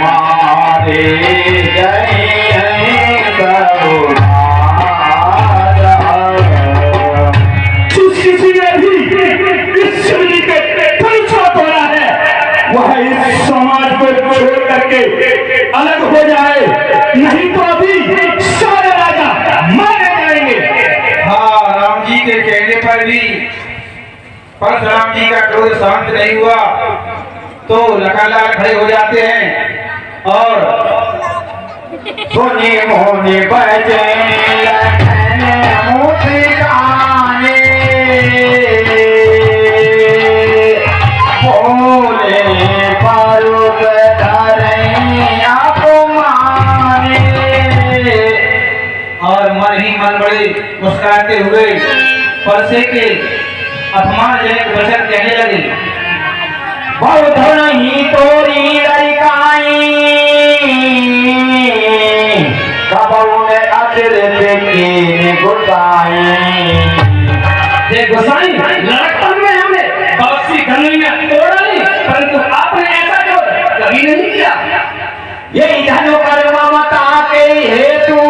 मारे गए किसी ने भी इस शिवजी के परिचय तोड़ा है, वह इस समाज को छोड़ करके अलग हो जाए, नहीं तो अभी सारे राजा मारे जाएंगे। हाँ, राम जी के कहने पर भी परशुराम जी का क्रोध शांत नहीं हुआ तो लखालाल खड़े हो जाते हैं और सोने मोने बजे मुस्काने बोले फारूक और मन ही मन बड़े मुस्कुराते हुए परसे के अपमानजनक वचन कहने लगे। बहुत नहीं तोरी लड़काई कबू ने अचर देखी गुसाई। ये गुसाई लड़कपन में हमने बहुत सी गंदगी में तोड़ा नहीं, परंतु आपने ऐसा जो कभी नहीं किया। यही धनु कर ममता के हेतु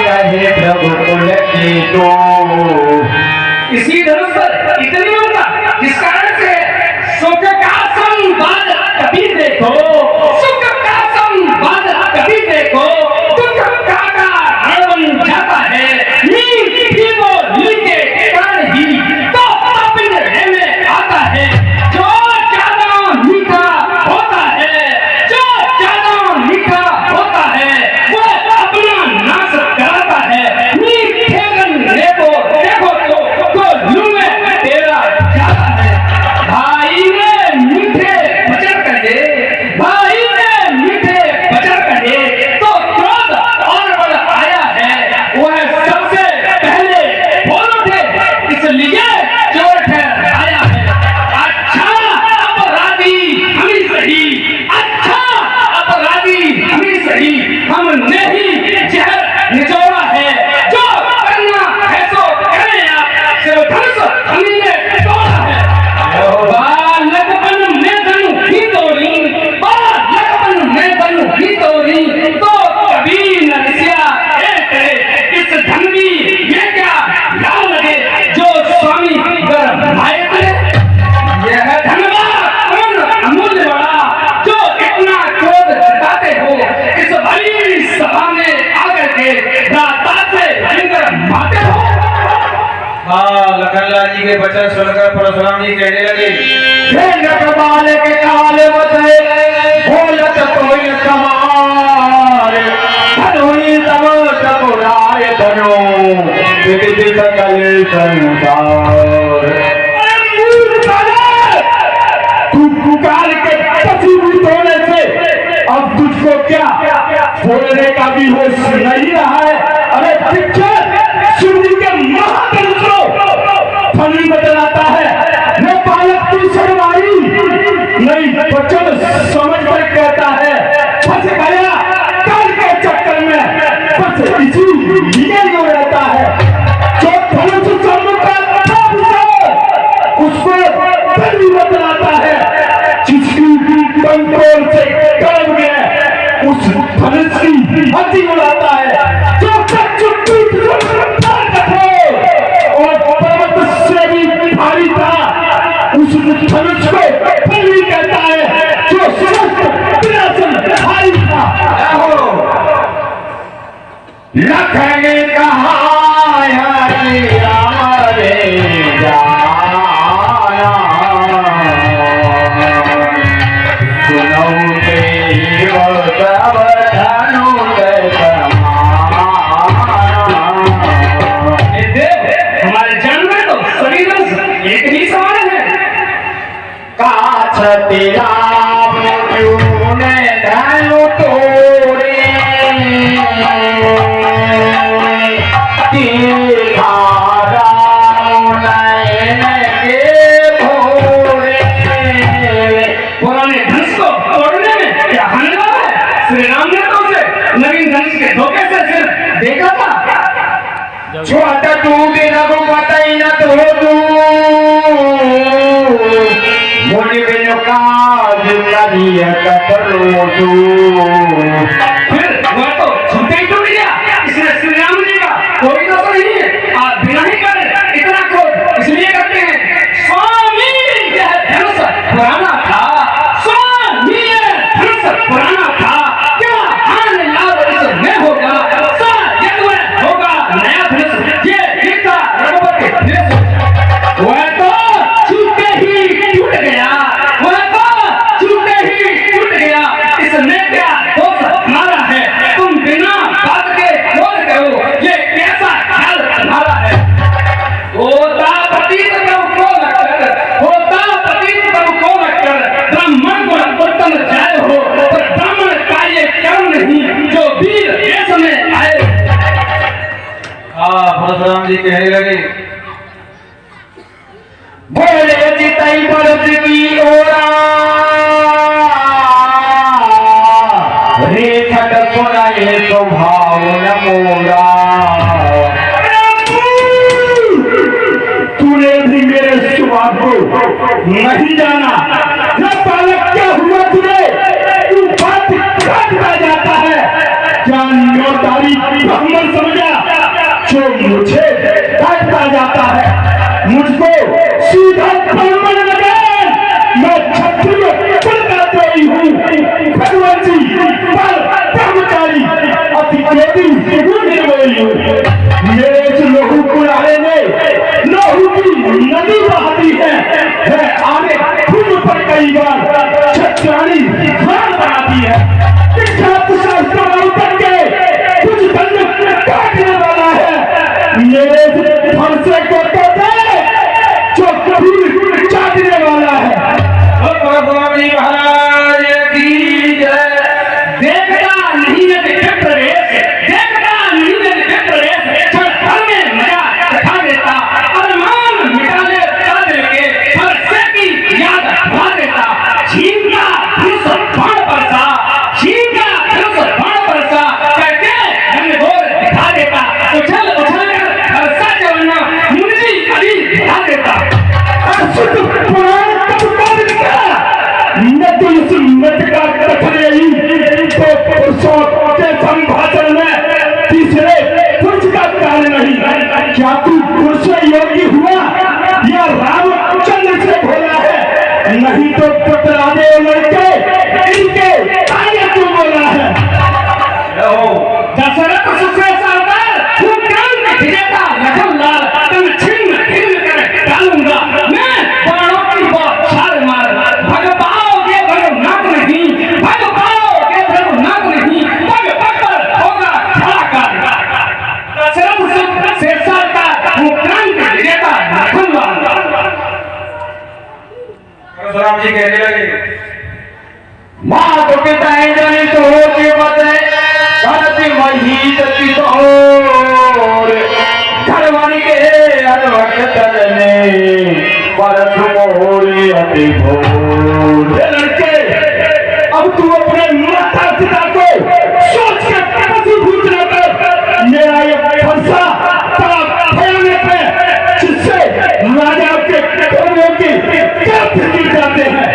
कहे प्रभु कुल की तो इसी धनुष पर इतनी ममता जिस कारण से सुख का संवाद कभी देखो, सुख का संवाद कभी देखो, दुख का रण बन जाता है। मीठी बोली के कारण ही तो अपने हृदय में आता है। जो ज्यादा मीठा होता है, जो ज्यादा मीठा होता है, वो अपना नाश कराता है। मीठे गन्ने को देखो तो लू में तेरा जाता है। भाई ने मीठे वचन कहे, भाई ने मीठे वचन कहे तो क्रोध और बढ़ आया है। वह सबसे पहले बोल उठे, इसलिए चोर ठहराया है। अच्छा अपराधी हम ही सही, अच्छा अपराधी हम ही सही, हमने ही जहर निचोड़ा है। जो करना है सो करें आप, सिर्फ धनुष हमने तोड़ा है। बालकपन में धनु ही तोड़ी, बालकपन में धनु ही तोड़ी, तो कभी नरसिया करे इस धनवी ये क्या लाल लगे जो स्वामी गर्भ भाई करे। यह धनवा कौन अमूल्य बड़ा जो इतना क्रोध जताते हो, इस भली सभा में आकर के दाता से भयंकर मारते हो। हाँ, लखनलाल जी के वचन सुनकर परशुराम जी कहने लगे। बाल के काले बसे बोलत कोई कमार, धनुई तब टकुराय धनु विधि सकल संसार। तू पुकार के पशुभूत होने से अब तुझको क्या बोलने का भी होश नहीं रहा है। अरे पीछे शिव जी के महातंत्रों फली बदलाता है। मैं बालक की शर्माई नहीं बचन समझ कर कहता है, फंस गया काल के चक्कर में, बस इसी लिए जो रहता है। जो धनुष सम्मुख उसको फली बदलाता है, जिसकी कंट्रोल से कर्म में उस धनुष की हड्डी उड़ाता है। जो और पर्वत से भी भारी था उस धनुष को फली कहता है, जो समस्त विनाशन भारी था। लखन कहा रे जाना सुनो देव तब धनु हमारे जन्म में तो शरीर एक ही समान है। काछ तेरा ने धनु तोड़े पुराने धनुष को तोड़ने में क्या हंगामा है। श्री राम ने तो उसे नवीन धनुष के धोखे से सिर्फ देखा था। छोटा तू बिना को पता ही न तो तू मुनि परोसो। फिर वह तो झूठे ही टूट गया, इसलिए श्री राम जी का कोई दोष नहीं है। आप बिना ही कर इतना क्रोध इसलिए करते हैं, स्वामी यह धनुष पुराना था, स्वामी यह धनुष पुराना था, क्या हानि लाभ इसमें होगा, शायद वह होगा नया धनुष, ये गीता रघुपति धनुष। वह तो छूटे ही टूट गया, वह तो छूटे ही टूट गया, इसमें क्या दोष हमारा है, तुम बिना बात के बोल करो, ये कैसा ख्याल तुम्हारा है। होता पतित प्रभु को लगकर, होता पतित प्रभु को लगकर, ब्राह्मण गुण उत्तम जय हो, पर ब्राह्मण का ये कर्म नहीं जो वीर देश में आए। परशुराम जी कहने लगे, बोले जितई बरस की ओरा रे छठ सुनाए स्वभाव न मोरा। तूने भी मेरे स्वभाव को नहीं जाना, न बालक क्या हुआ तुझे, तू बात काटता जाता है, क्या न्योतारी ब्राह्मण समझा जो मुझे काटता जाता है, मुझको सीधा ब्राह्मण लगा, मैं क्षत्रिय बनना चाही हूँ, भगवान जी पर ब्रह्मचारी अति ज्योति निर्मोही हूँ। मेरे इस लहू कुल्हाड़े में लहू की नदी बहती है आगे खुद पर कई बार छत्राणी प्राण बनाती है, शास्त्र उतर के कुछ दंड काटने वाला है, मेरे फरसे को तो दे जो कभी चाटने वाला है। परशुराम जी महाराज की जय। देखता नहीं है विचित्र रेस, देखता नहीं है विचित्र रेस, क्षण भर में मजा दिखा देता, अरमान मिटा ले दिल के, फरसे की याद भुला देता, छीनका धनुष बाण बरसा, छीनका धनुष बाण बरसा, कहते गंगोर दिखा देता, उछल उछल कर फरसा चलना मुंजी अली दिखा देता। अशुद्ध पुराण कब काट दिया, न तो इस मत का कथरेली तो पुरुषों के संभाषण में तीसरे पुरुष का काल नहीं, क्या तू पुरुष योगी हुआ या रामचंद्र से भोला है, नहीं तो पटरा दे लड़के इनके आगे तू बोला है। दशरथ सुखे सरदार भूक्रांत विजेता लखनलाल, तुम छिन्न भिन्न कर डालूंगा मैं बाणों की बौछार मार, भग पाओगे भग नाक नहीं, भग पाओगे भग नाक नहीं, पग पग पर होगा खड़ा कर। दशरथ से सरदार भूक्रांत विजेता लखनलाल। परशुराम जी कहने लगे, माँ को पिताएं जनित हो के बदले धरती मही जति तोर, घरवानी के अनवट तलने परस मोरे अति भोर। लड़के अब तू अपने माता पिता को सोच के पति पूछना कर, मेरा ये फरसा बड़ा भयानक है जिससे राजा के कर्मों की क्या फिर जाते हैं।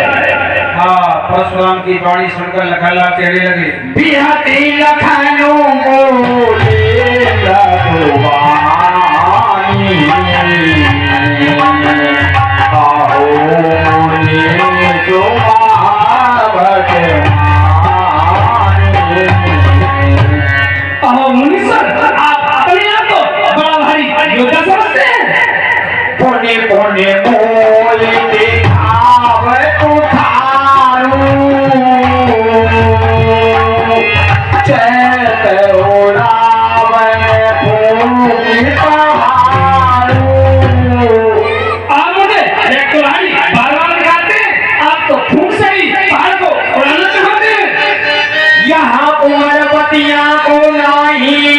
परशुराम की वाणी सुनकर लखनलाल कहने लगे, बिहाती लखनऊ बोले रघुवानी, आओने मुनीश्वर आप अपने आप को बड़ा भारी योद्धा समझते हैं। पुण्य पुण्य बोल दिखाव उठारू, चैत उड़ावन फूकी पहाड़ू। आप मुझे एक कुल्हाड़ी बार-बार दिखाते हैं, आप तो फूंक से ही पहाड़ को उड़ाना चाहते हैं। यहाँ कुंवरवतिया को नहीं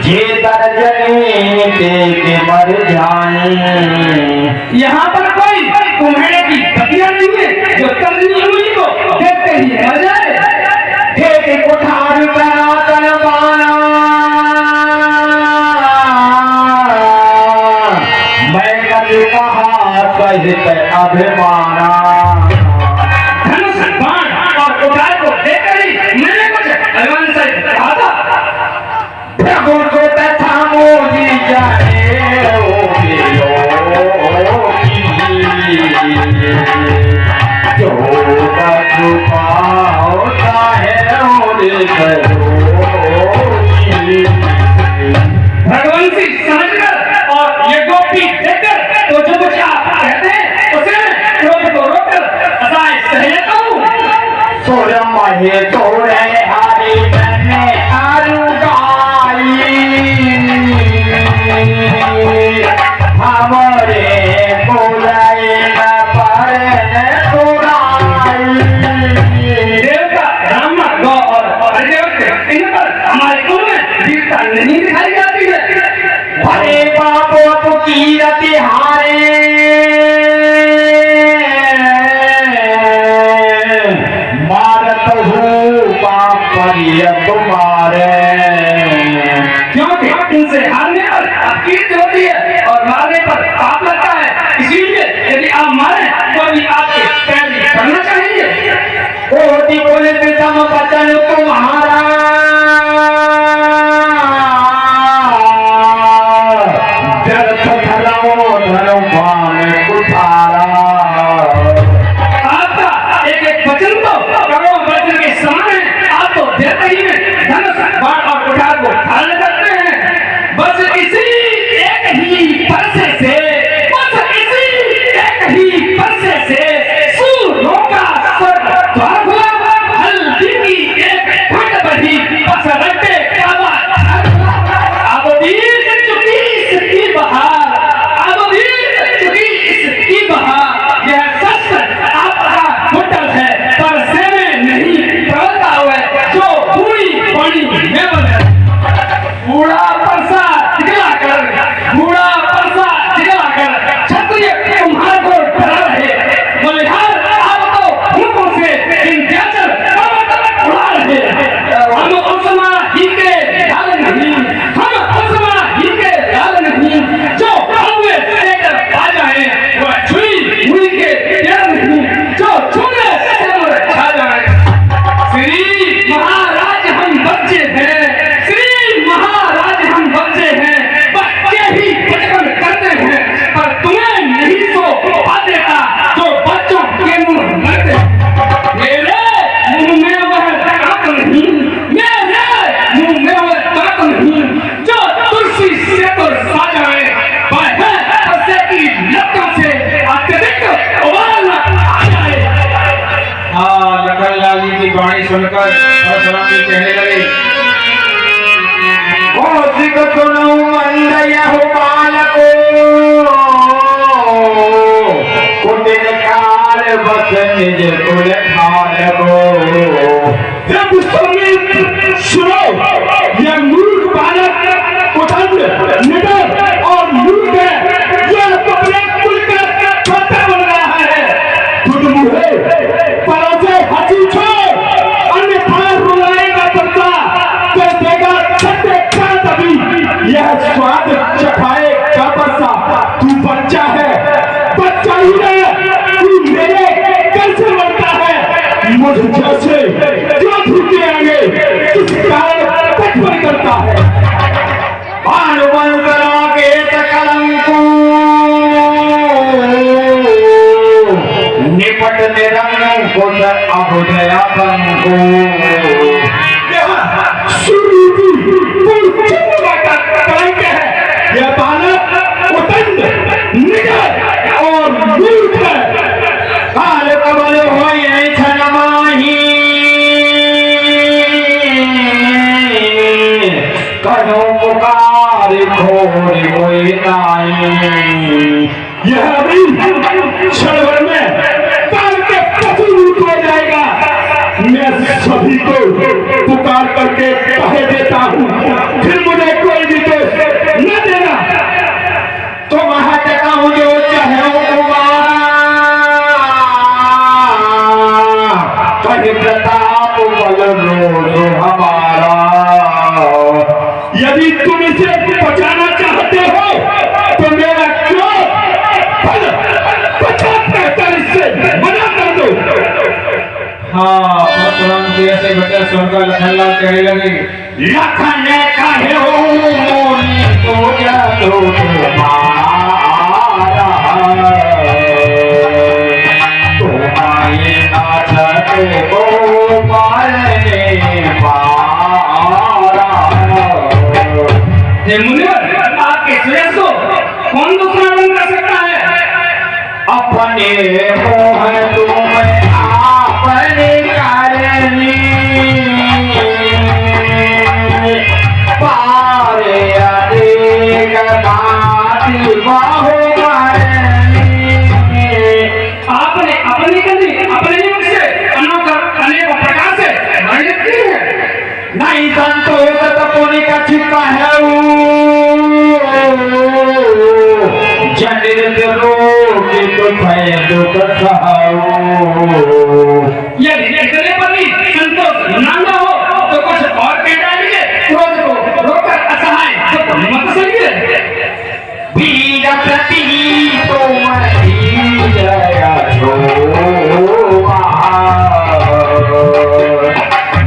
जे दर्जने के मर जाए। यहाँ पर कोई कुम्हेड़े की बतिया नहीं है जो तर्जनी हुई को देखते ही मर जाए। एक कुठार तन बाना मैं कभी कहा सहित अभिमाना। भरे पापों की रति हारे, मारत हूँ पाप पर तुम्हारे। क्योंकि इनसे हारने पर कीर्ति होती है और मारने पर पाप लगता है। इसीलिए यदि आप मारे तो भी आपके पैर पड़ना चाहिए। कोटि कुल प्रथम वचन तुम्हारा, व्यर्थ धर्मो धर्मवान कुठारा। आपका एक एक वचन तो करोड़ों वचन के समान है। आप तो देते ही में धनुष बाण और कुठार को धारण करते हैं। बस इसी एक ही परसे से, बस इसी एक ही परसे से सूरों का स्वर्ग द्वार खुला। हल्दी की एक घट बढ़ी, बस रट्टे काबा अब बीत चुकी इसकी बहार, अब बीत चुकी इसकी बहार। यह सच आपका होटल है पर सेवे नहीं प्रवलता हुआ जो पूरी पानी में बने। बूढ़ा परसा दिखला कर, बूढ़ा परसा दिखला कर क्षत्रिय तुम्हारे को डरा रहे। बलिहार आप तो हुक्म से विंध्याचल पर्वत उड़ा रहे। हम उसमा ही के डाल नहीं, हम उसमा ही के डाल नहीं, जो हलवे लेकर आ जाए वह छुई हुई के डेढ़ नहीं, जो छूने से मुझे खा जाए। श्री महाराज हम बच्चे हैं, श्री महाराज हम बच्चे हैं, बच्चे ही बचपन करते हैं, पर तुम्हें नहीं तो बात देता जो बच्चों के मुंह लगते। मेरे मुंह में वह दांत नहीं, मेरे मुंह में वह दांत नहीं, जो तुलसी से तो सा जाए। वह है परसे की लतों से अतिरिक्त उबाल आ जाए। हाँ, लखनलाल जी की वाणी सुनकर परशुराम जी कहने लगे, कौशिक सुनो मंद यह बालको, कुटिल काल बस निज कुल खालको। जब सुनो यह मूर्ख बालक उदंड निडर और मूर्ख है, यह अपने कुल का छोटा बन रहा है। खुद मुहे परों से हंसी छोड़, अन्यथा रुलाएगा बच्चा तो देगा छठे का तभी। यह स्वाद चखाए का बच्चा, तू बच्चा है, बच्चा ही है, तू मेरे कैसे बनता है। मुझ जैसे जोधपुर के आगे किस कारण बचपन करता है। भानुवंत रागेत कलंको, निपट निरंग कुछ अबुदया बंको। यह बालक उदंड निडर और मूर्ख है। काल कमल होय छन माही, करो पुकार खोर कोई नाई। यह अभी क्षण भर में काल के पशु रूप हो जाएगा। मैं सभी को पुकार करके कह देता हूँ, फिर मुझे कोई भी दोष न देना। तो वहां कहूँ जो चाहे कहीं प्रताप बल रो हमारा। यदि तुम इसे बचाना चाहते हो तो मेरा क्रोध 50-45 से मना कर दो। हाँ, परशुराम जी ऐसे वचन सुनकर लखनलाल कहने लगे, लखन कहे हो मोनी तो जानो तुम्हारा, तुम्हारे नाथ को पारने पारा। हे मुनिवर, आपके श्रेष्ठ को कौन दूसरा रंग कर सकता है। अपने मोह तुम आपने करनी, पारे अनेक बाती बाहु मरनी। आपने अपनी करनी अपने मुख से अनेक प्रकार से वर्णित की है। नहीं संतोष पुनि कछु कहू, मैं दुख सहाऊं। यदि इतने पर भी संतोष न हो तो कुछ और कह डालेंगे। क्रोध को रोककर असहाय दुख मत सहिए। वीर प्रतीत दया छोआ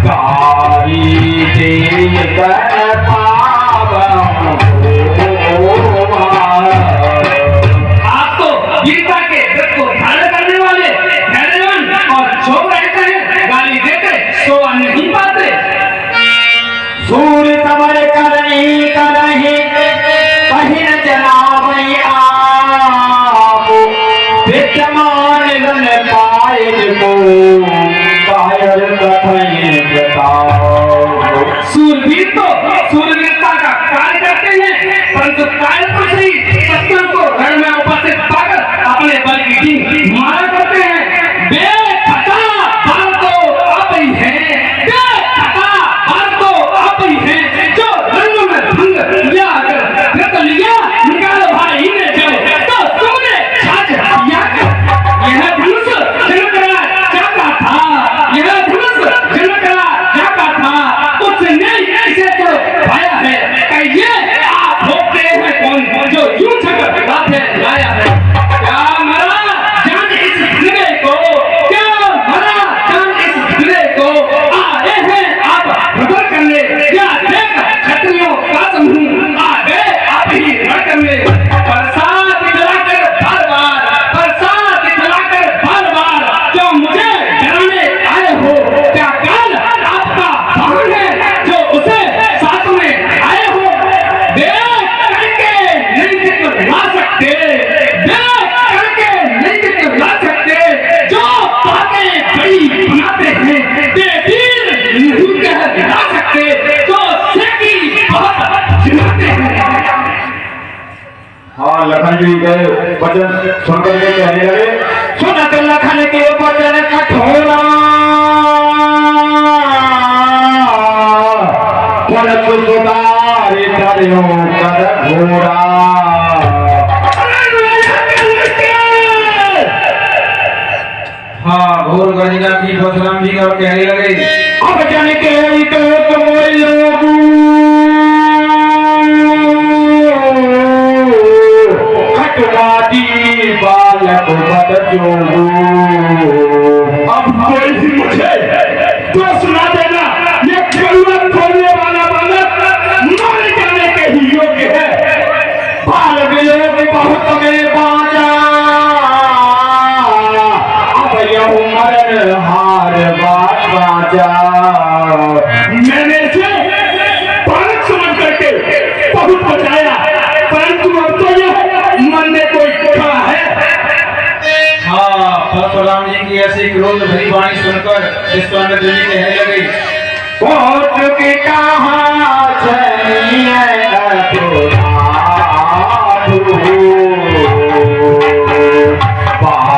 गारी देकर पावन आप तो गीता के व्रत को धारण करने वाले धैर्यवान और चोर रहते हैं, गाली देते सोवा नहीं पाते। सूर समर करही करही कहीं न जनावई आप विद्यमान गण पायल को कायर कथई बताओ। सूरवीर तो सूरवीरता का कार्य करते हैं, परंतु कार्य पर से ही शस्त्रों को रण में उपस्थित पाकर अपने बल की टीम मारा करते हैं। बेखता बाल तो आप ही हैं, बेखता बाल तो आप ही हैं, जो रण में भंग लिया कर रत लिया निकाल भाई ने चले तो तुमने छाछ किया कर। यह धनुष जनकरा जाता था, यह धनुष जनकरा जाता था, उसने इसे तो पाया है। कहिए आप भोगते हैं कौन जो यूं छकर लाते लाया है। क्या मरा जान इस धुरे को, क्या मरा जान इस धुरे को, आए हैं आप भगत करने या देख क्षत्रियों का समूह आ गए आप ही रण करने। प्रसाद दिलाकर बार बार, प्रसाद दिलाकर बार बार जो मुझे डराने आए हो। क्या काल आपका वाहन है जो उसे साथ में आए हो। देख करके नहीं दिखला सकते, देख करके नहीं दिखला सकते, जो बातें बड़ी बनाते हैं बेबीर नहीं कहला सकते, जो सेकी बहुत जिलाते हैं। हाँ, लखन जी के वचन सुनकर के कहने लगे, सुनत लखन के वचन कठोरा परत सुधार करो कर घोड़ा। हाँ, घोर गर्जना की परशुराम जी और कहने लगे, अब जन के तो तुम लोगू खटवादी बालक बद जोगू। अब कोई भी मुझे तो सुना देना, ये जरूरत खोलने वाला बालक मारे जाने के ही योग्य है। बाल वियोग बहुत में बाजा, अब यह मरण हार बात बाजा। मैंने इसे बालक समझ करके बहुत बचाया, परंतु अब तो यह मन में कोई खड़ा है। हाँ, परशुराम जी की ऐसी क्रोध भरी वाणी सुनकर विश्वामित्र जी कहने लगे, पहुंच के कहाँ चलिए बाल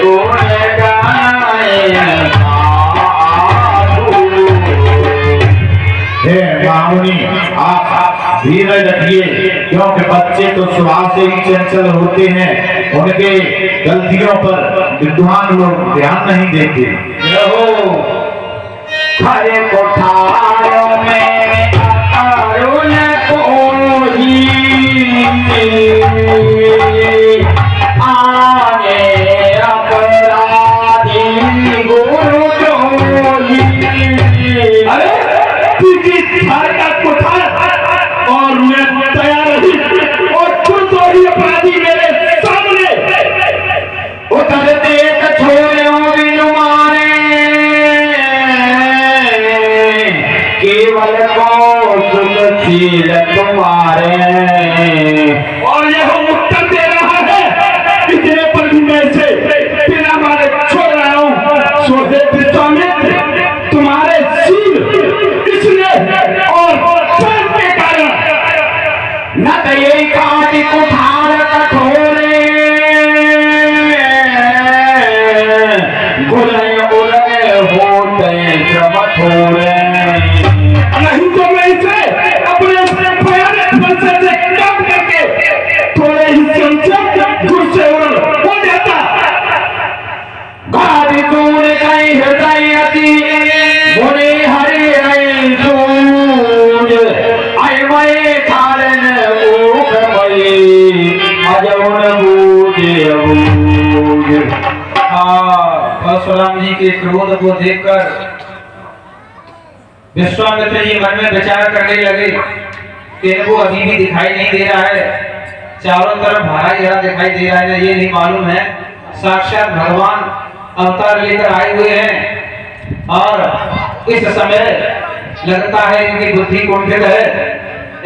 गोड़ गाए हे मामुनि, आप धीरज रखिए, क्योंकि बच्चे तो स्वभाव से ही चंचल होते हैं, उनके गलतियों पर विद्वान लोग ध्यान नहीं देते। हरे कोठारों में अरुण कोही आगे अपराधी गुरु जोही। अरे घर का कोठार और मैं तैयार ही, और खुद तो ही अपराधी मेरे सामने उधर देख छोड़े बिनु मारे, केवल कौशल तुम्हारे। और यह उत्तर दे रहा है, इतने पर भी मैं इसे बिना मारे छोड़ रहा हूँ। सोहे विश्वामित्र, तुम्हारे शील इसलिए और स्वयं के कारण न तो यही काट कुठार कठोरे गुलय उलय होते मठोरे। नहीं तो मैं इसे अपने भयानक बंसर से कम करके थोड़े ही के क्रोध को देखकर विश्वामित्र जी मन में विचार करने लगे कि इनको अभी भी दिखाई नहीं दे रहा है, चारों तरफ भरा ही भरा दिखाई दे रहा है, ये नहीं मालूम है साक्षात भगवान अवतार लेकर आए हुए हैं और इस समय लगता है इनकी बुद्धि कुंठित है।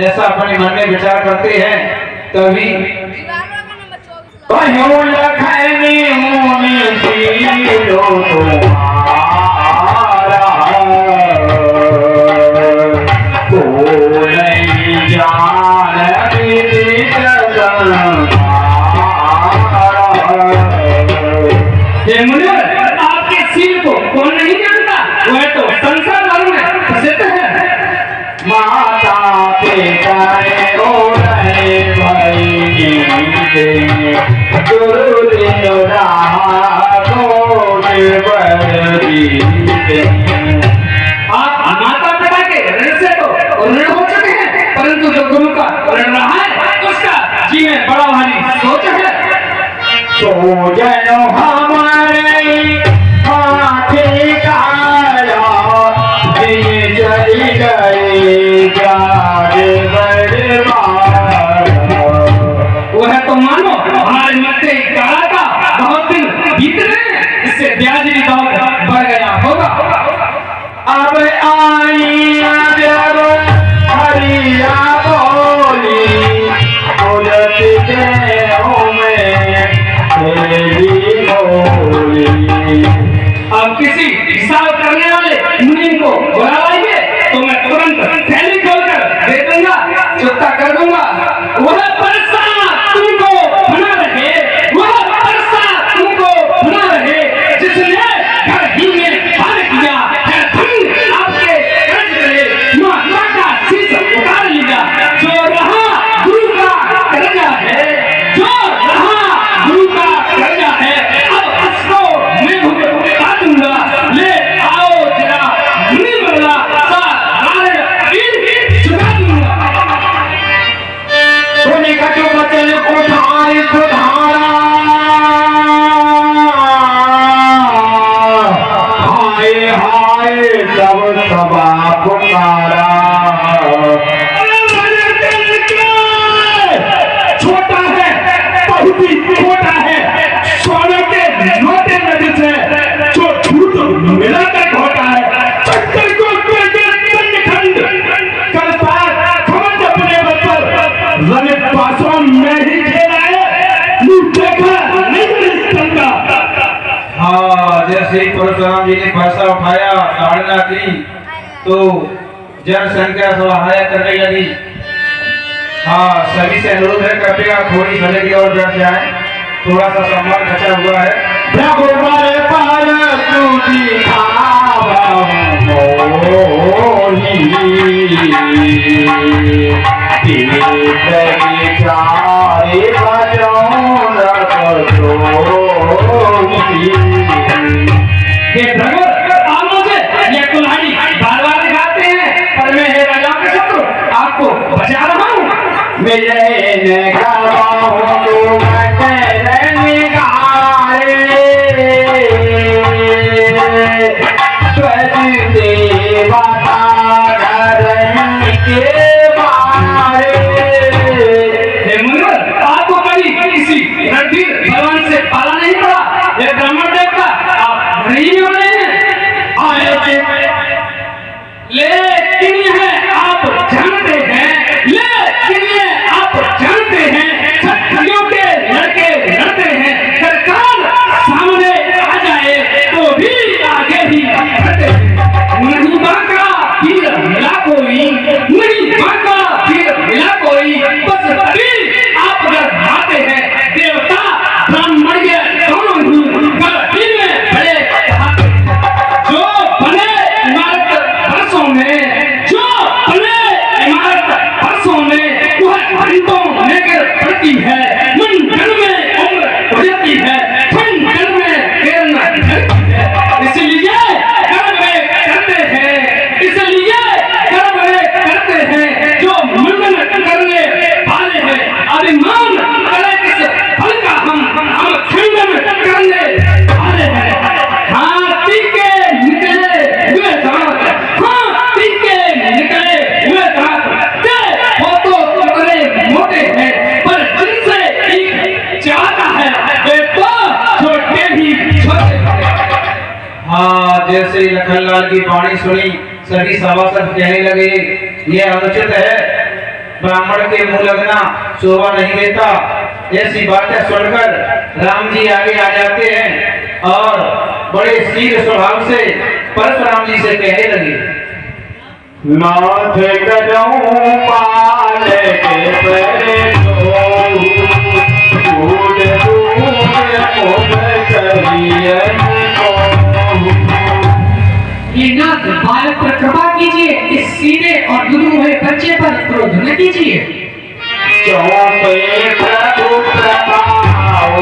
ऐसा अपने मन में विचार करते हैं तभी आपके सील को कौन नहीं जानता, वह तो संसार भर में प्रसिद्ध है। माता पिता आप माता पिता के ऋण से तो ऋण हो चुके हैं, परंतु जो गुरु का ऋण रहा है उसका जी में बड़ा भारी सोच है। तो जनो हमारे माथे काया चली गई वह तो मानो हमारे मत्थे काला का बहुत दिन बीत रहे हैं, इससे ब्याज भी बहुत बढ़ गया होगा। अब आई जब हरिया बोली बोलती अब किसी हिसाब करने वाले मुनि को बुला लाइए तो मैं तुरंत थैली खोलकर दे दूंगा, चुकता कर दूंगा। वह परसा तुमको बना रहे, वह परसा तुमको बना रहे जिसने घर ही में पार किया है, धन आपके कर्ज करे माता का शीश उतार लिया। जो रहा गुरु का कर्जा है, जो रहा गुरु का कर्जा है, अब उसको मैं भुगता दूंगा। ले आओ जरा मुनि बदला सा चुका दूंगा। सोने का जो बचल कोठार सुधारा हाय हाय सब सबा पुकारा। छोटा है, बहुत ही छोटा है, सोने के नोटे नदी से जो झूठ मिलाकर घोटा है। चक्कर को खंड कल पार खमन अपने बच्चर रने पासों में ही खेला है, देखा नहीं का। हाँ, जैसे ही परशुराम जी ने फरसा उठाया, ताड़ना की तो जनसंख्या सहायता करने लगी। हाँ, सभी से अनुरोध है कृपया थोड़ी समय की ओर बैठ जाए, थोड़ा सा सम्मान बचा हुआ है। भगवान पर तू दिखावा मोही तेरे चारे बजौन ये भ्रमर आप मुझे ये कुल्हाड़ी बार बार दिखाते हैं, पर मैं हे राजा के शत्रु आपको बचा रहा हूँ। मेरे गाँव को आपको कभी किसी रणधीर भगवान से पाला नहीं पड़ा। ये ब्राह्मण देवता आप नहीं होने लेकिन यह आप जानते हैं, लेकिन यह आप जानते हैं क्षत्रियों के लड़के लखनलाल की वाणी सुनी सभी सभासद कहने लगे ये अनुचित है, ब्राह्मण के मुंह लगना शोभा नहीं देता। ऐसी बातें सुनकर राम जी आगे आ जाते हैं और बड़े शीघ्र स्वभाव से परशुराम जी से कहने लगे, नाथ करूं पाल के परे नाथ बालक पर कृपा कीजिए, इस सीधे और दुर्मुहे बच्चे पर क्रोध न कीजिए। चौपे प्रभु प्रभाव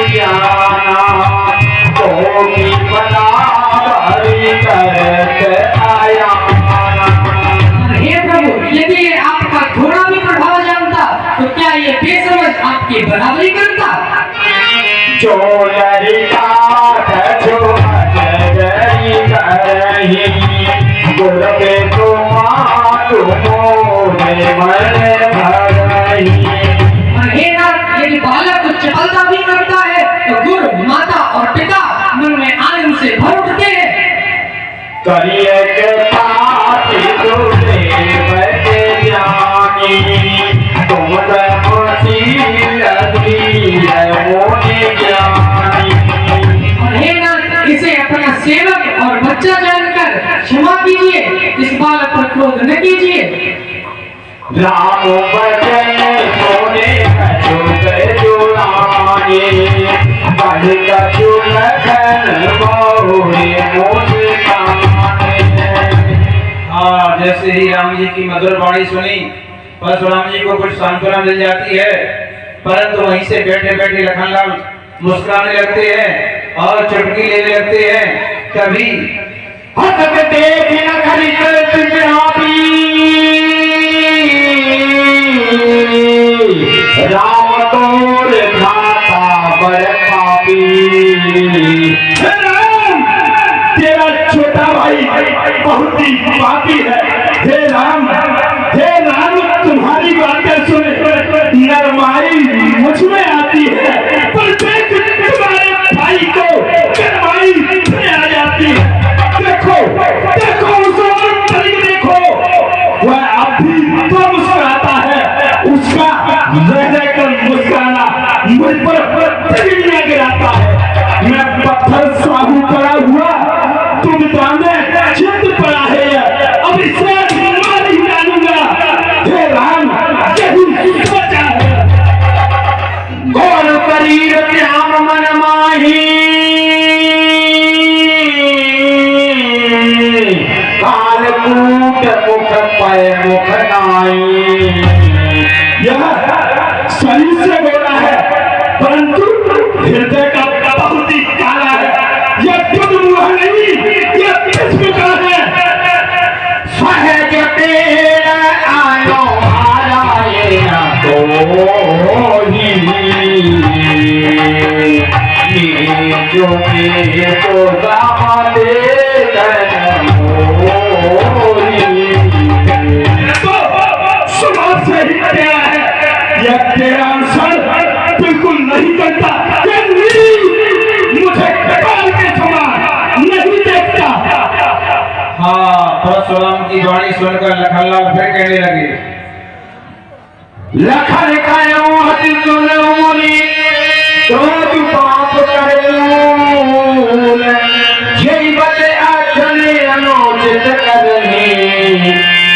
जाना तो की बना हरि करत आया। हे प्रभु, यदि ये आपका थोड़ा भी प्रभाव जानता तो क्या ये बेसमझ आपकी बराबरी करता? जो लड़का गुर पे हे नाथ, यदि बालक कुछ चपलता भी करता है तो गुरु, माता और पिता मन में आनंद से भर उठते हैं। करिए के पाती तुझे बैठे जानी तुम मोती लगी है मोती ज्ञानी। और हे नाथ, इसे अपना सेवक और बच्चा जानकर क्षमा कीजिए, इस बालक पर क्रोध न कीजिए। राम बचन सोने जुड़ाने बढ़ लखन बहुरे मोती हाँ, जैसे ही राम जी की मधुर वाणी सुनी परशुराम जी को कुछ सांत्वना मिल जाती है, परंतु वहीं से बैठे बैठे लखनलाल मुस्कुराने लगते हैं और चुटकी लेने लगते हैं। कभी हसत देख न खरी राम तोर खाता बड़ पापी। तेरा छोटा भाई बहुत ही पापी है। हे राम तुम्हारी बातें सुने नरमाई मुझ में आती है, पर देख तुम्हारे भाई को नरमाई में आ जाती है। देखो उसे देखो, वह अब भी तो मुस्कुराता है। उसका रहकर मुस्कुराना मुझ पर तिगड़ियां गिराता है। मैं पत्थर स्वाहू पड़ा हुआ, तुम जाने चित्त पड़ा है, अब इसे मार ही डालूंगा। हे राम, यही सोचा है। घोर शरीर श्याम मन माही कालकूट मुख पय मुख नाई। यह शरीर से गोरा है, परंतु हृदय का बहुत ही काला है। यह दुर्मुह नहीं, यह किस्म का है। सहज तेरा आयो आराये न तो ही जो के तो दामादे सुबह से ही क्या है, यह तेरा अनुसरण बिल्कुल नहीं करता। मुझे कपाल के समान नहीं देखता। हाँ, परशुराम की वाणी सुनकर लखनलाल फिर कहने लगे, लखन कायो हति सुनो मुनि क्रोध पाप करेऊन यही बते आचने अनुचित करनी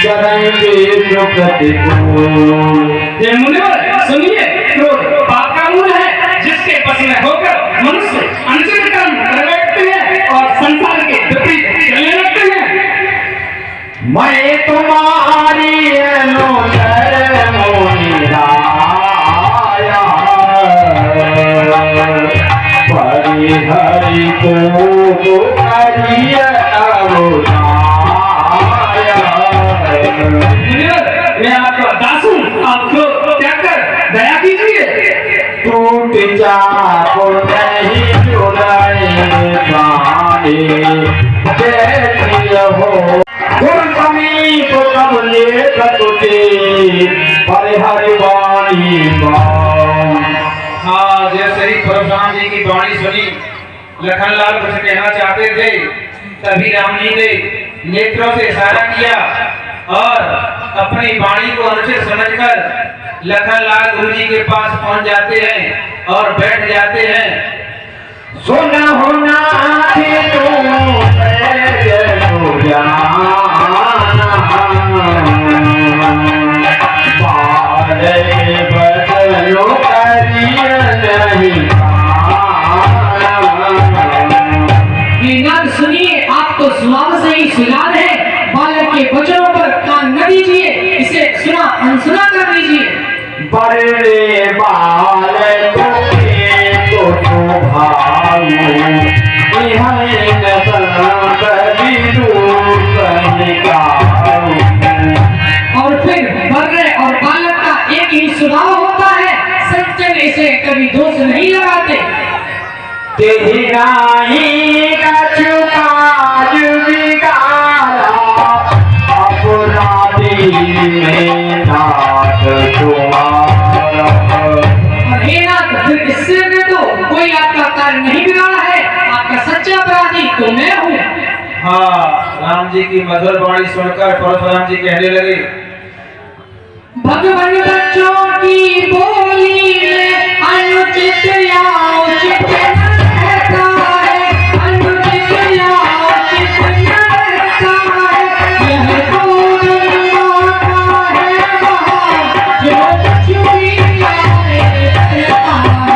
चरण बेरुकति को। हे मुनिवर, सुनिए, क्रोध पाप का मूल है, जिसके पसीने होकर मनुष्य अनुचित कर्म कर बैठते हैं और संसार के विपरीत चलने लगते हैं। मैं तुम्हारी अनुचर मोनिराया परिहरि को करिय अवताया। मैं आपका दास हूँ, आप क्रोध त्याग कर दया कीजिए। टूट जाओ नहीं जुड़ाए जाने देखिए हो समीप कब ले तुझे परिहरि वाणी। हाँ, जैसे ही परशुराम जी की वाणी सुनी लखनलाल कुछ कहना चाहते थे, तभी राम जी ने नेत्रों से इशारा किया और अपनी वाणी को अनुचित समझकर लखनलाल गुरु जी के पास पहुंच जाते हैं और बैठ जाते हैं। सुना होना सुनिए, आप तो सुनाम से ही सुनार है, बालक के वचनों पर कान न दीजिए, इसे सुना अनसुना कर दीजिए। बड़े बालकों को और फिर बर्रे और बालक का एक ही स्वभाव होता है, सज्जन इसे कभी दोष नहीं लगाते। तेरी नाई का चुकाज बिगाड़ा अपराधी में नाथ तुम्हारा। और हे नाथ, फिर इससे में तो कोई आपका कार्य नहीं बिगाड़ा है, आपका सच्चा अपराधी तो मैं हूँ। हाँ, राम जी की मधुर वाणी सुनकर परशुराम जी कहने लगे, भगवान बच्चों की बोली में अनुचित या उचित न रहता है, अनुचित या उचित न रहता है। यह कौन माता है वहाँ जो चुरी लाए रहता है।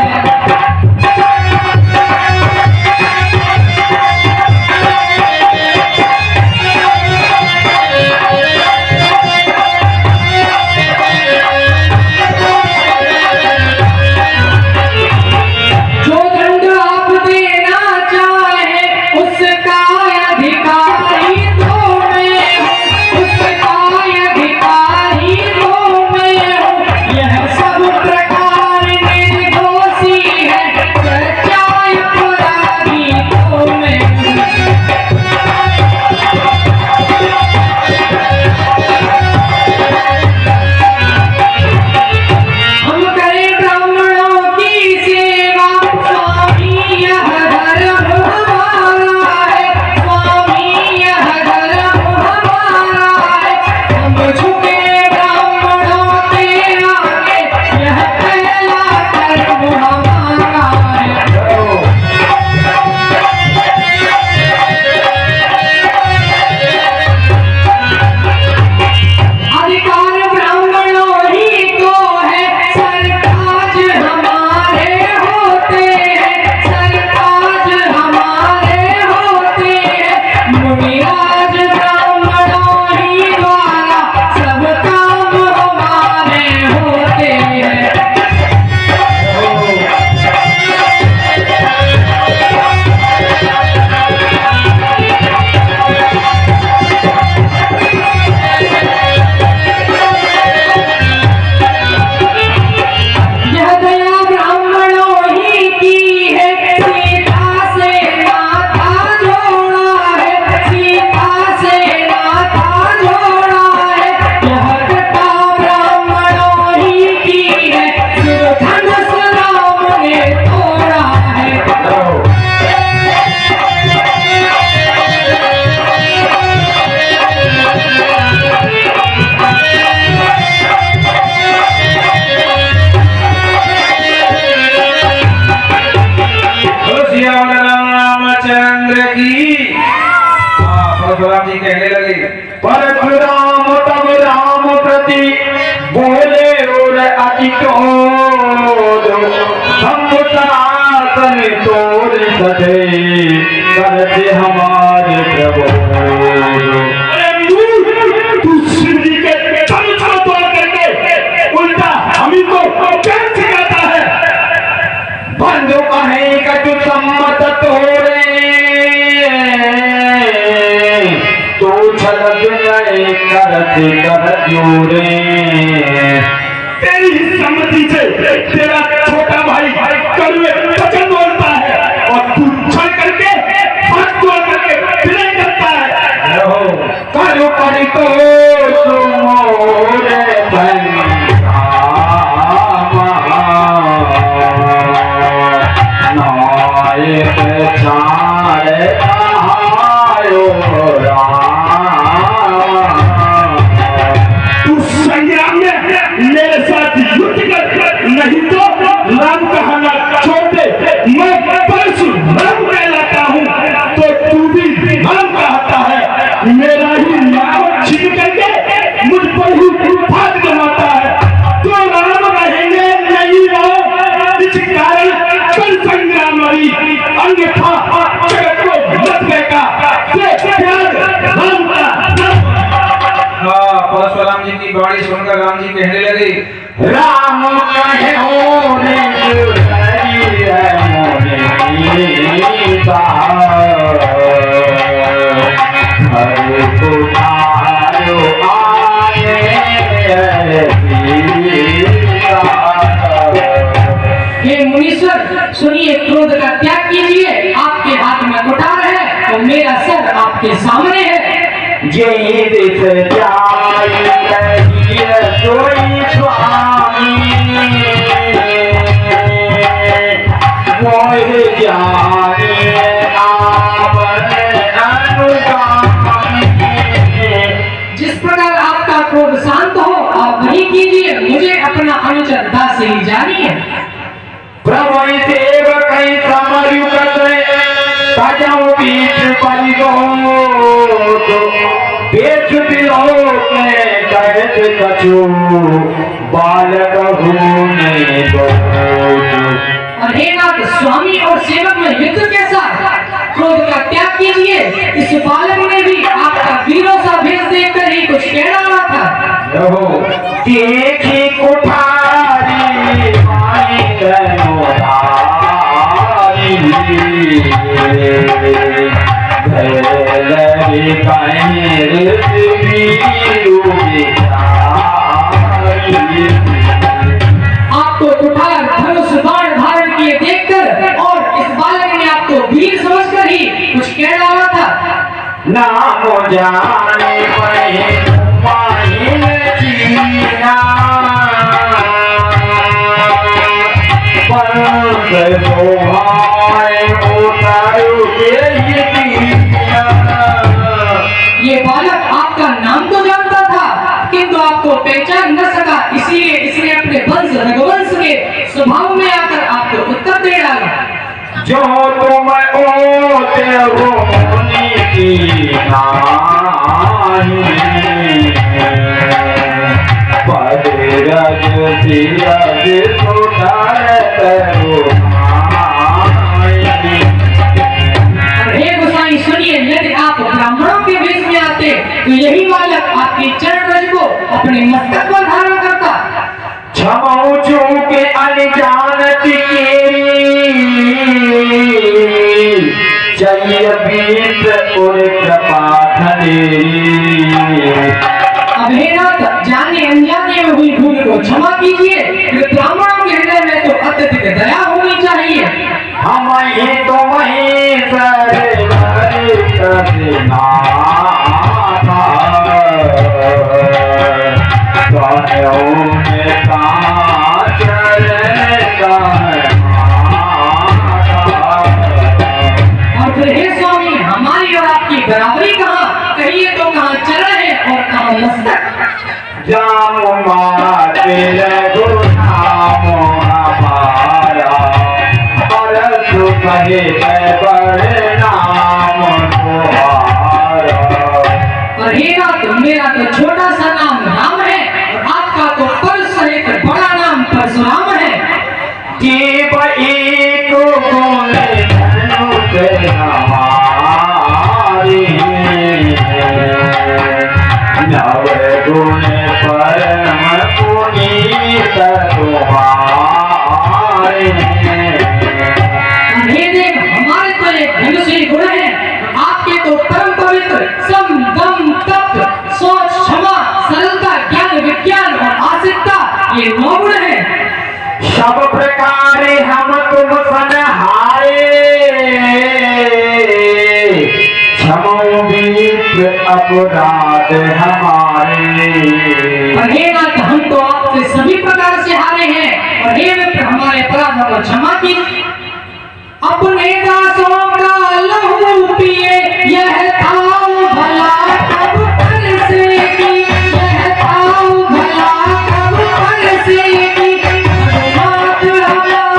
परशुराम जी कहने लगे, परशुराम तब राम प्रति बोले और अति क्रोध, समुद्रासन तोड़ सके करते हमारे प्रभु। अरे तू शिव जी के तंत्र तोड़ करके उल्टा हम ही को क्या सिखाता है? बंधु कहे का तू सम्मत तोड़े तो छलक गए करते कर जोड़े। तेरी सम्मति से तेरा छोटा भाई कड़वे वचन बोलता है और तू छल करके हाथ जोड़ करके विनय करता है। करो करी तो मोरे नायक छाड़े आयो राम कहना छोड़ दे, मैं परशुराम कहलाता हूँ तो तू भी राम कहता है। मेरा ही नाम छीन करके मुझ पर ही भाग जमाता है, तो राम रहेंगे नहीं राम, इस कारण कल संग्राम मरी, अन्यथा जगत को मत बेका राम का। हाँ, परशुराम जी की वाणी सुनकर राम जी कहने लगे, राम कहे हो रे हे मुनीश्वर, सुनिए, क्रोध का त्याग कीजिए। आपके हाथ में कुठार है तो मेरा सर आपके सामने है। जय देश सोई स्वामी मोह जाने जिस प्रकार आपका क्रोध शांत हो आप वही कीजिए। मुझे अपना अनुचर दासी जानिए। प्रभु देव कहीं समरु करे ताजाओ बीच परी दो बेच दिलो के कहत कछु बालक होने दो। और हे नाथ, स्वामी और सेवक में युद्ध कैसा? क्रोध का त्याग कीजिए। इस बालक ने भी आपका वीरों सा भेष देखकर ही कुछ कह रहा था। देखी कुठारी माई आपको कुठार धनुष बाण धारण किए देखकर और इस बालक ने आपको वीर समझकर ही कुछ कह रहा था। नाम जाने जीना ये बालक आपका नाम तो जानता था किंतु आपको पहचान न सका, इसलिए इसने अपने वंश रघुवंश के स्वभाव में आकर आपको उत्तर दे डाला। जो तुम ओते हो की नानी पद रज सिरज सुधार करो। हे गोसाई, सुनिए, यदि आप ब्राह्मणों के वेश में आते तो यही बालक आपके चरण रज को अपने मस्तक पर धारण करता। क्षमाओ चूके अनजानती चाहिए बीत और कृपा धनेरी। अब हे नाथ, जाने अनजाने में हुई भूल को क्षमा कीजिए। ब्राह्मणों के हृदय में तो अत्यधिक दया होनी चाहिए। हम ही तो वहीं और फिर हे स्वामी, हमारी और आपकी बराबरी कहाँ? कहिए तो कहाँ चरण है और कहाँ मस्तक? जाम माते रघु नाम हमारा परसु कहे बड़े नाम तुम्हारा। और हे नाथ, मेरा तो छोटा सा नाम राम है और आपका तो परस सहित बड़ा नाम परशुराम है। जीव एक गुण धनुष हमारी नव गुण परम पुनीत तुम्हारे। हे देव, हमारे तो एक धनुषी गुण है, आपके तो परम पवित्र सम दम तप सोच क्षमा सरलता ज्ञान विज्ञान और आसिकता, ये 9 गुण है। सब प्रकार हम तुम सनहारे क्षमो विप्र अपराध हमारे। और हे नाथ, हम तो आपसे सभी प्रकार से हारे हैं और हे विप्र, हमारे अपराधों को क्षमा कीजिए। अपने दासों का लहू पिए यह थाऊ भला कब बरसेगी, यह थाऊ भला कब बरसेगी। रघुनाथ हमारा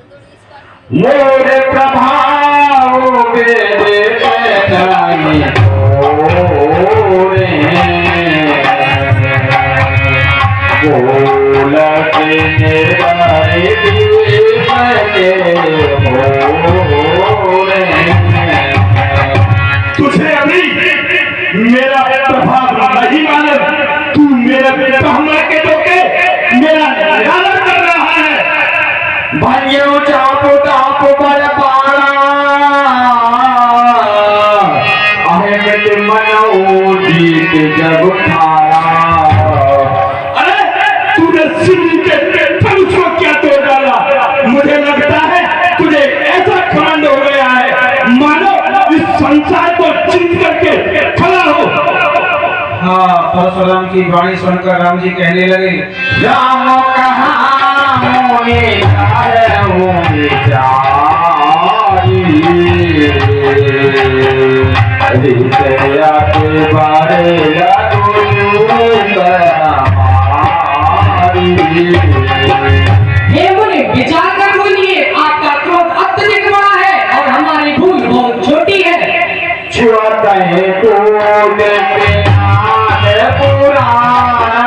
मोरे प्रभाव मेरे नहीं मोरे बोल के मेरे तुझे अभी मेरा प्रभाव नहीं मालूम, तू मेरे ब्राह्मण के धोखे मेरा निरादर कर रहा है। भाइयों चापो तापो पर पाना अहमद मनो जीत जब खाया। अरे तूने सिंह के फलूस को क्या तोड़ डाला? मुझे लगता है तुझे ऐसा खंड हो गया है मानो इस संसार को जीत करके खड़ा हो। हाँ, परशुराम की वाणी सुनकर राम जी कहने लगे, राम कहाँ मोहे होंगे दया के बारे हे मुनि विचार कर बोलिए, आपका क्रोध अत्यधिक बड़ा है और हमारी भूल बहुत छोटी है। छुआता है टूट पे पुराना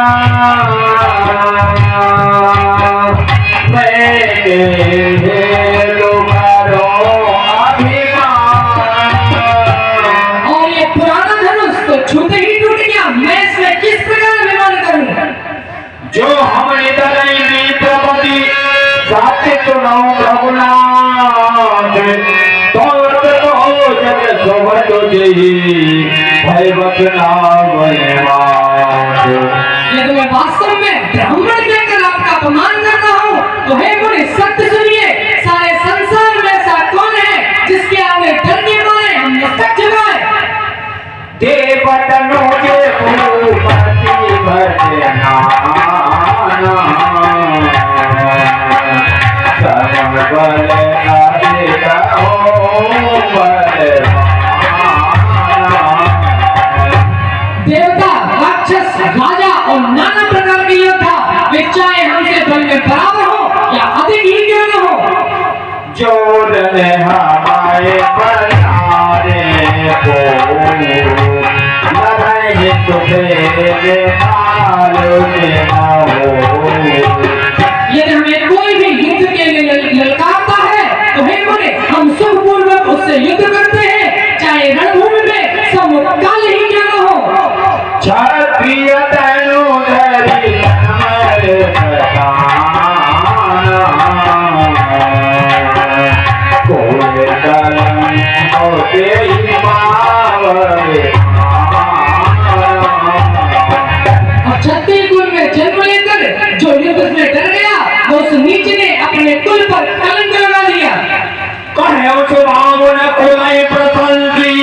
और ये पुराना धनुष तो छूते ही टूट गया, मैं इसमें किस प्रकार अभिमान करूं? जो हमने दलाई प्रभुति साथे चुनाव रघुनाथ दौलत को जग सोभत जी भय बचना यदि मैं वास्तव में ब्राह्मण कहकर आपका अपमान कर रहा हूँ तो हे मुनि सत्य सुनिए, सारे संसार में ऐसा कौन है जिसके आगे डर के मारे हम मस्तक झुकाए? देवतनो के भूपति भजना सर्वबल अधिक हो देवता, राक्षस, राजा और नाना प्रकार के योद्धा वे चाहे हमसे बल में बराबर हो या अधिक ही क्यों न हो, जोर ने हमारे बनारे को लड़ाई तुझे मालूम न हो। यदि हमें कोई भी युद्ध के लिए ललकारता है तो हे मुनि हम सुखपूर्वक उससे युद्ध करते हैं, चाहे रणभूमि में समुद्रकाल ही क्यों न हो। क्षत्रिय तनु धरि हमारे कोई कलम होते ही मावरे। और क्षत्रिय कुल में जन्म लेकर जो युद्ध में डर गया वो उस नीच ने अपने कुल पर कलंक लगा दिया। कहे स्वभाव न कोई प्रसंगी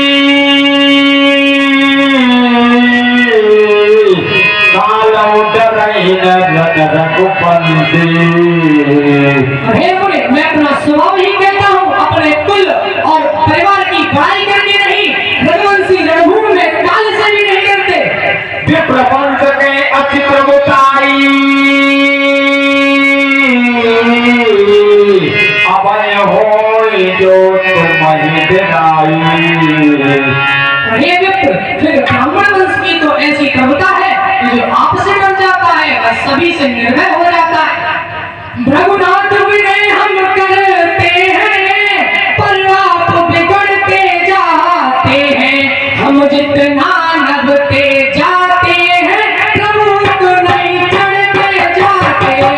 कालो डरई न रघुपति। हे मुनि मैं अपना स्वभाव ही कहता हूँ, अपने कुल और परिवार की बड़ाई करके नहीं, रघुवंशी रणभूमि में काल से भी नहीं करते। विप्रपंच के अचित्र बुताई अभय होई जो तुम्हें दिलाई। हे विप्र, फिर ब्राह्मण वंश की तो ऐसी प्रभुता है कि जो आपसे डर जाता है वह सभी से निर्भय हो जाता है। रघुनाथ विनय हम करते हैं पर आप बिगड़ते जाते हैं, हम जितना नभते जाते हैं प्रभु तो नहीं चढ़ते जाते हैं।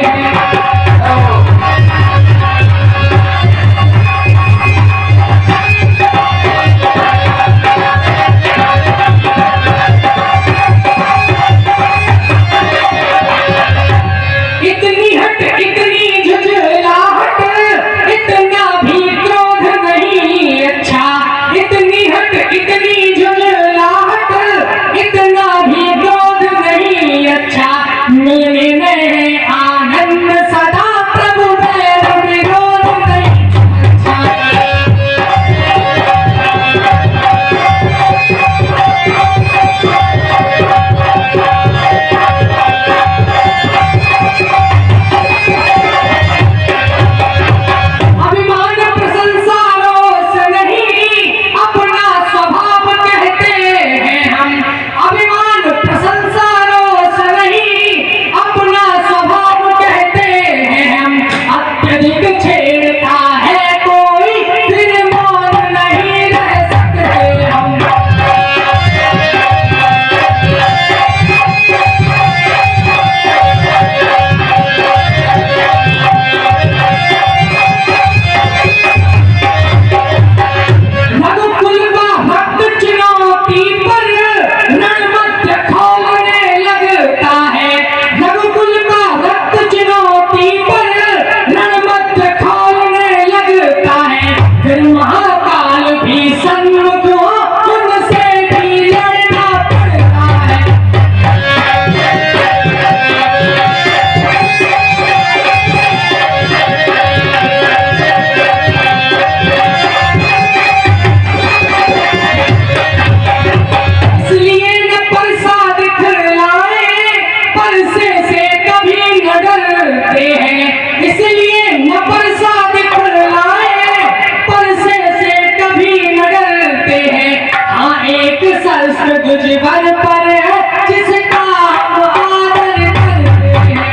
तुझ भर पर है जिसका हम आदर करते हैं।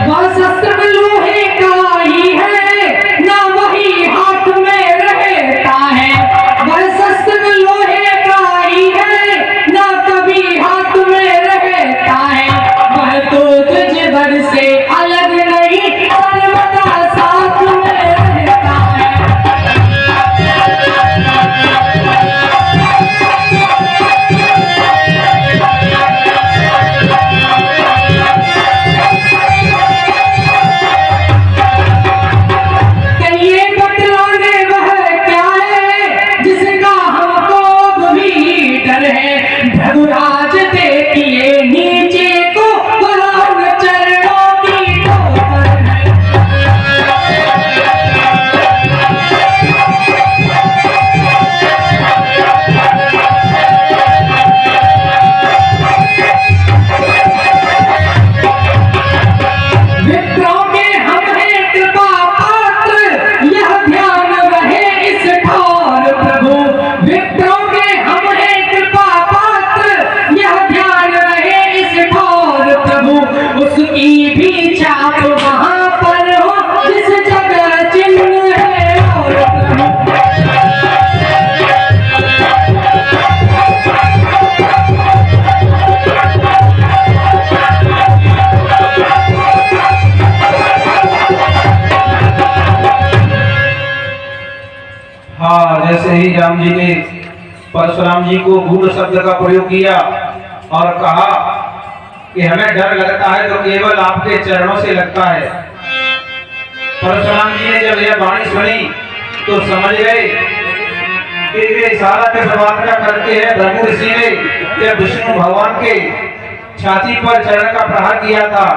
वह शस्त्र लोहे का ही है ना वही हाथ में रहता है। वह शस्त्र लोहे का ही है ना कभी हाथ में रहता है। वह तो तुझ भर से अलग नहीं सर्वदा साथ में रहता है। कहिए बतलाने वह क्या है जिसका हमको भी डर है। भगुराज देखिए नीचे को वह चरणों की ठोकर है। विप्रों के हम हैं कृपा पात्र यह ध्यान रहे इस ठौर प्रभु। विप्रों के हम हैं कृपा पात्र यह ध्यान रहे इस ठौर प्रभु। उसकी भी छाप वहां पर हो जिस जगह चिन्ह है और प्रभु। हाँ, जैसे ही राम जी ने परशुराम जी को गूढ़ शब्द का प्रयोग किया और कहा कि हमें डर लगता है तो केवल आपके चरणों से लगता है। परशुराम जी ने जब यह वाणी सुनी तो समझ गए कि ये इशारा किस बात का करते हैं। भृगु ऋषि ने जब विष्णु भगवान के छाती पर चरण का प्रहार किया था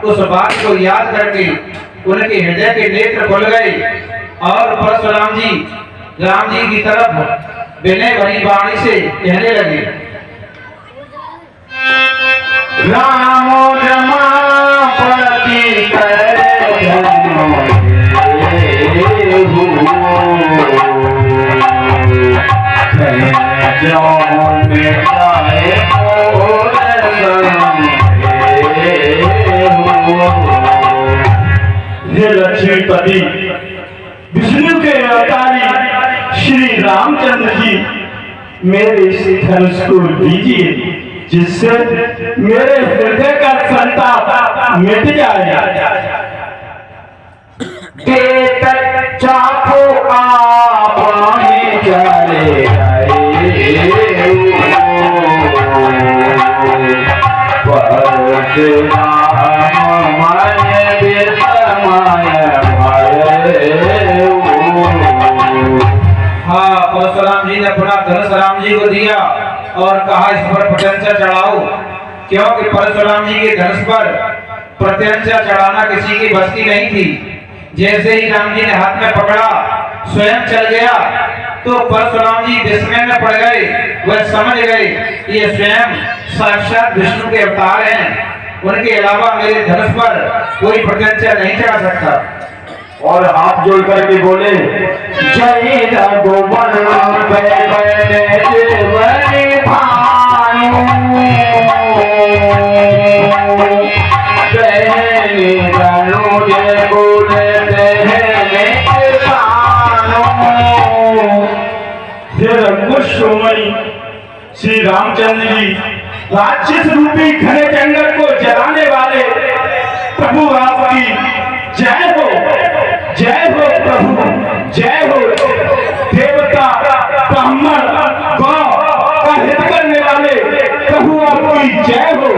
उस बात को याद करके उनके हृदय के नेत्र खुल गए और परशुराम जी राम जी की तरफ विनय भरी वाणी से कहने लगे, रामो रमापति लक्ष्मीपति विष्णु के अवतारी श्री रामचंद्र जी मेरे इस धनुष को दीजिए जिससे मेरे हृदय का संताप मिट जाए। चाको पानी चले हाँ, परशुराम जी ने अपना धनुष राम जी को दिया और कहा इस पर प्रत्यंचा चढ़ाओ, क्योंकि परशुराम जी के धनुष पर प्रत्यंचा चढ़ाना किसी की बस की नहीं थी। जैसे ही राम जी ने हाथ में पकड़ा स्वयं चल गया तो परशुराम जी विस्मय में पड़ गए। वह समझ गए ये स्वयं साक्षात विष्णु के अवतार हैं, उनके अलावा मेरे धनुष पर कोई प्रत्यंचा नहीं चढ़ा सकता। और हाथ जोड़ करके बोले, जय रघुवर श्री रामचंद्र जी राक्षस रूपी घने जंगल को जलाने वाले प्रभु आपकी जय हो प्रभु, जय हो। देवता ब्राह्मण गौ का हित करने वाले प्रभु आपकी जय हो।